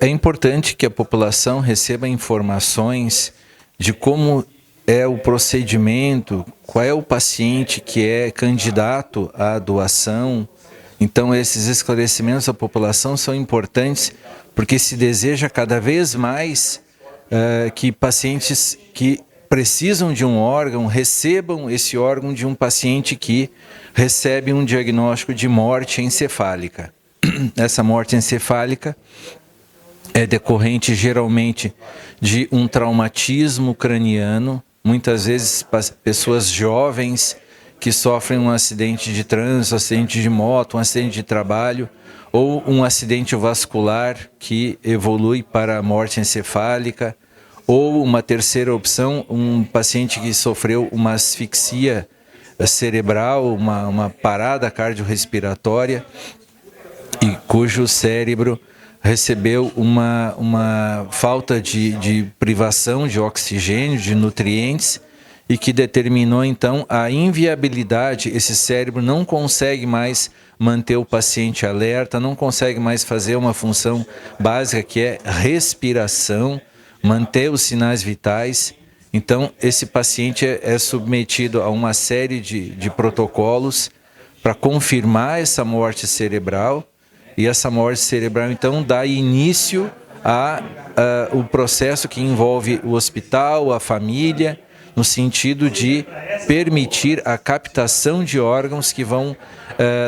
É importante que a população receba informações de como é o procedimento, qual é o paciente que é candidato à doação. Então, esses esclarecimentos à população são importantes porque se deseja cada vez mais que pacientes que precisam de um órgão recebam esse órgão de um paciente que recebe um diagnóstico de morte encefálica. Essa morte encefálica é decorrente geralmente de um traumatismo craniano, muitas vezes pessoas jovens que sofrem um acidente de trânsito, um acidente de moto, um acidente de trabalho ou um acidente vascular que evolui para a morte encefálica, ou uma terceira opção, um paciente que sofreu uma asfixia cerebral, uma parada cardiorrespiratória e cujo cérebro recebeu uma falta de privação de oxigênio, de nutrientes, e que determinou então a inviabilidade. Esse cérebro não consegue mais manter o paciente alerta, não consegue mais fazer uma função básica que é respiração, manter os sinais vitais. Então esse paciente é submetido a uma série de protocolos para confirmar essa morte cerebral. E essa morte cerebral, então, dá início o processo que envolve o hospital, a família, no sentido de permitir a captação de órgãos que vão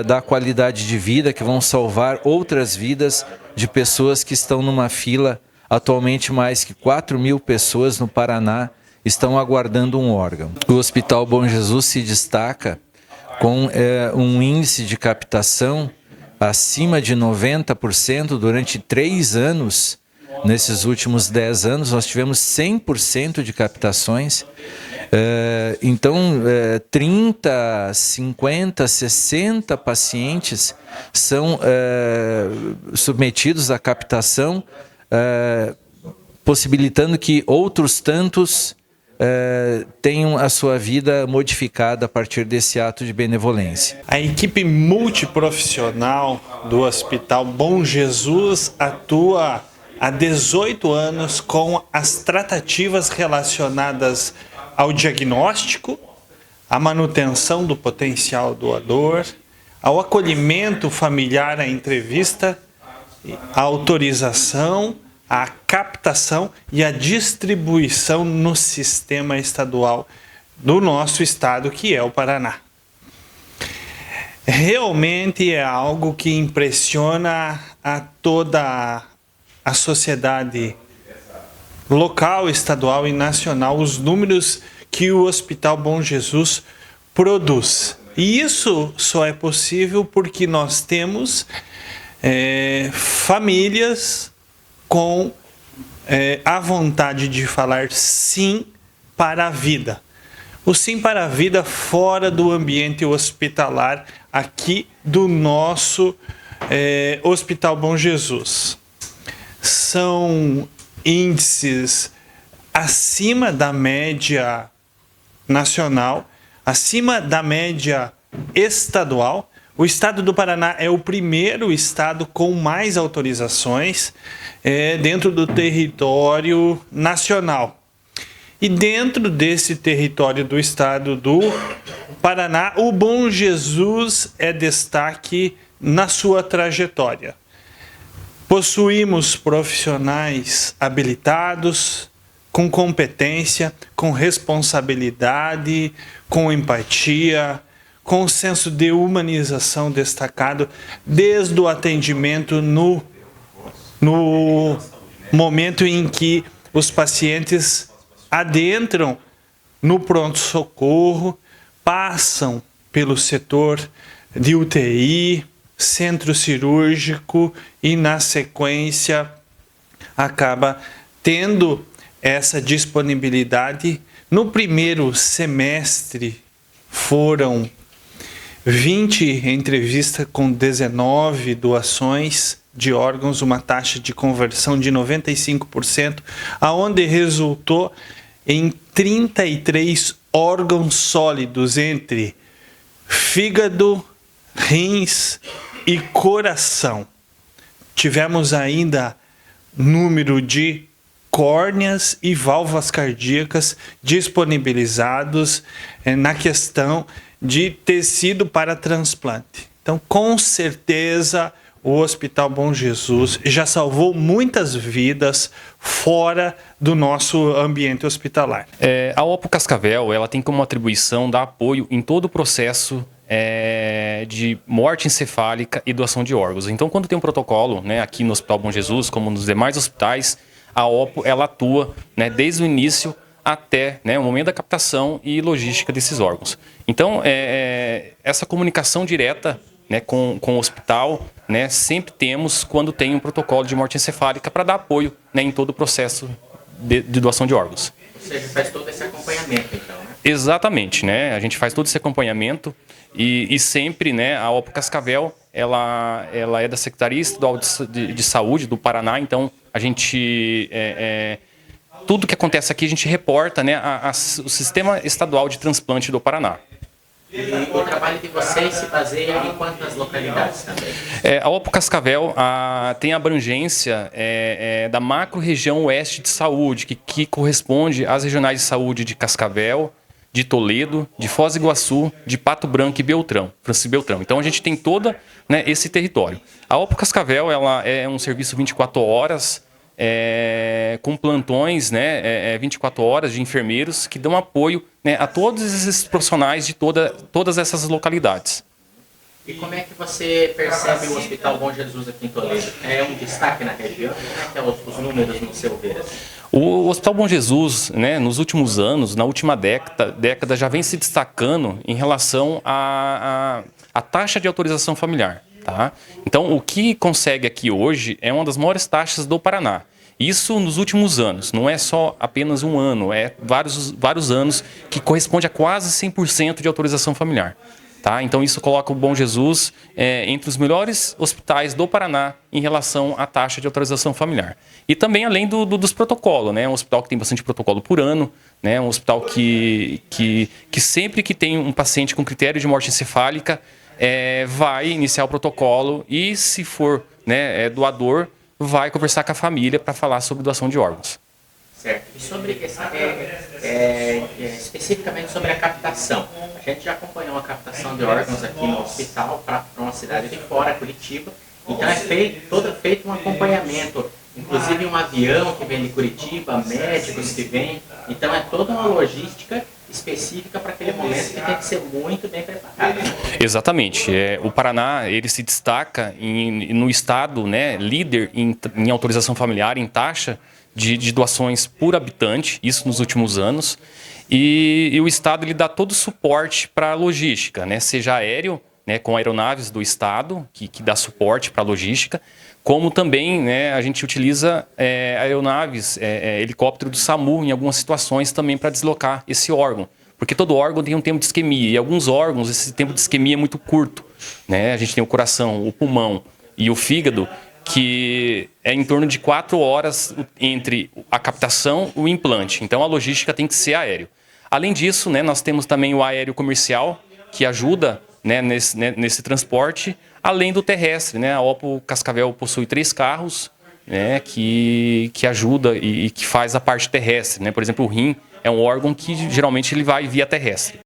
dar qualidade de vida, que vão salvar outras vidas de pessoas que estão numa fila. Atualmente, mais que 4.000 pessoas no Paraná estão aguardando um órgão. O Hospital Bom Jesus se destaca com um índice de captação acima de 90% durante 3 anos. Nesses últimos 10 anos, nós tivemos 100% de captações. Então, 30, 50, 60 pacientes são submetidos à captação, possibilitando que outros tantos tenham a sua vida modificada a partir desse ato de benevolência. A equipe multiprofissional do Hospital Bom Jesus atua há 18 anos com as tratativas relacionadas ao diagnóstico, à manutenção do potencial doador, ao acolhimento familiar, à entrevista, à autorização, a captação e a distribuição no sistema estadual do nosso estado, que é o Paraná. Realmente é algo que impressiona a toda a sociedade local, estadual e nacional, os números que o Hospital Bom Jesus produz. E isso só é possível porque nós temos famílias com a vontade de falar sim para a vida. O sim para a vida fora do ambiente hospitalar aqui do nosso Hospital Bom Jesus. São índices acima da média nacional, acima da média estadual. O estado do Paraná é o primeiro estado com mais autorizações dentro do território nacional. E dentro desse território do estado do Paraná, o Bom Jesus é destaque na sua trajetória. Possuímos profissionais habilitados, com competência, com responsabilidade, com empatia, com senso de humanização destacado, desde o atendimento no momento em que os pacientes adentram no pronto-socorro, passam pelo setor de UTI, centro cirúrgico e, na sequência, acaba tendo essa disponibilidade. No primeiro semestre foram 20 entrevistas com 19 doações de órgãos, uma taxa de conversão de 95%, aonde resultou em 33 órgãos sólidos entre fígado, rins e coração. Tivemos ainda número de córneas e válvulas cardíacas disponibilizados na questão de tecido para transplante. Então, com certeza, o Hospital Bom Jesus já salvou muitas vidas fora do nosso ambiente hospitalar. A OPO Cascavel, ela tem como atribuição dar apoio em todo o processo de morte encefálica e doação de órgãos. Então, quando tem um protocolo, né, aqui no Hospital Bom Jesus, como nos demais hospitais, a OPO ela atua, né, desde o início até, né, o momento da captação e logística desses órgãos. Então, essa comunicação direta, né, com o hospital, né, sempre temos quando tem um protocolo de morte encefálica para dar apoio, né, em todo o processo de doação de órgãos. Ou seja, faz todo esse acompanhamento, então, né? Exatamente, né? A gente faz todo esse acompanhamento e sempre, né, a OPO Cascavel, ela é da Secretaria Estadual de Saúde do Paraná, então a gente... tudo que acontece aqui a gente reporta, né, o Sistema Estadual de Transplante do Paraná. E o trabalho de vocês se baseia em quantas localidades também? A OPO Cascavel tem a abrangência da macro-região oeste de saúde, que corresponde às regionais de saúde de Cascavel, de Toledo, de Foz do Iguaçu, de Pato Branco e Beltrão, Francisco Beltrão. Então a gente tem todo, né, esse território. A OPO Cascavel ela é um serviço 24 horas, com plantões, né, 24 horas de enfermeiros que dão apoio, né, a todos esses profissionais de todas essas localidades. E como é que você percebe o Hospital Bom Jesus aqui em Toledo? É um destaque na região? Como é que os números no seu ver? O Hospital Bom Jesus, né, nos últimos anos, na última década, já vem se destacando em relação à taxa de autorização familiar. Tá? Então, o que consegue aqui hoje é uma das maiores taxas do Paraná. Isso nos últimos anos, não é só apenas um ano, é vários anos, que corresponde a quase 100% de autorização familiar. Tá? Então isso coloca o Bom Jesus entre os melhores hospitais do Paraná em relação à taxa de autorização familiar. E também além dos protocolos, né? Um hospital que tem bastante protocolo por ano, né? Um hospital que sempre que tem um paciente com critério de morte encefálica, vai iniciar o protocolo e, se for, né, doador, vai conversar com a família para falar sobre doação de órgãos. Certo. E sobre especificamente sobre a captação. A gente já acompanhou a captação de órgãos aqui no hospital para uma cidade de fora, Curitiba. Então é feito um acompanhamento, inclusive um avião que vem de Curitiba, médicos que vêm. Então é toda uma logística específica para aquele momento que tem que ser muito bem preparado. Exatamente. O Paraná ele se destaca no estado, né, líder em autorização familiar, em taxa de doações por habitante, isso nos últimos anos. E o estado ele dá todo o suporte para a logística, né, seja aéreo, né, com aeronaves do estado, que dá suporte para a logística, como também, né, a gente utiliza aeronaves, helicóptero do SAMU em algumas situações também para deslocar esse órgão. Porque todo órgão tem um tempo de isquemia e alguns órgãos esse tempo de isquemia é muito curto. Né? A gente tem o coração, o pulmão e o fígado, que é em torno de 4 horas entre a captação e o implante. Então a logística tem que ser aéreo. Além disso, né, nós temos também o aéreo comercial, que ajuda, né, nesse transporte, além do terrestre, né? A OPO Cascavel possui 3 carros, né, que ajuda e que faz a parte terrestre, né? Por exemplo, o rim é um órgão que geralmente ele vai via terrestre.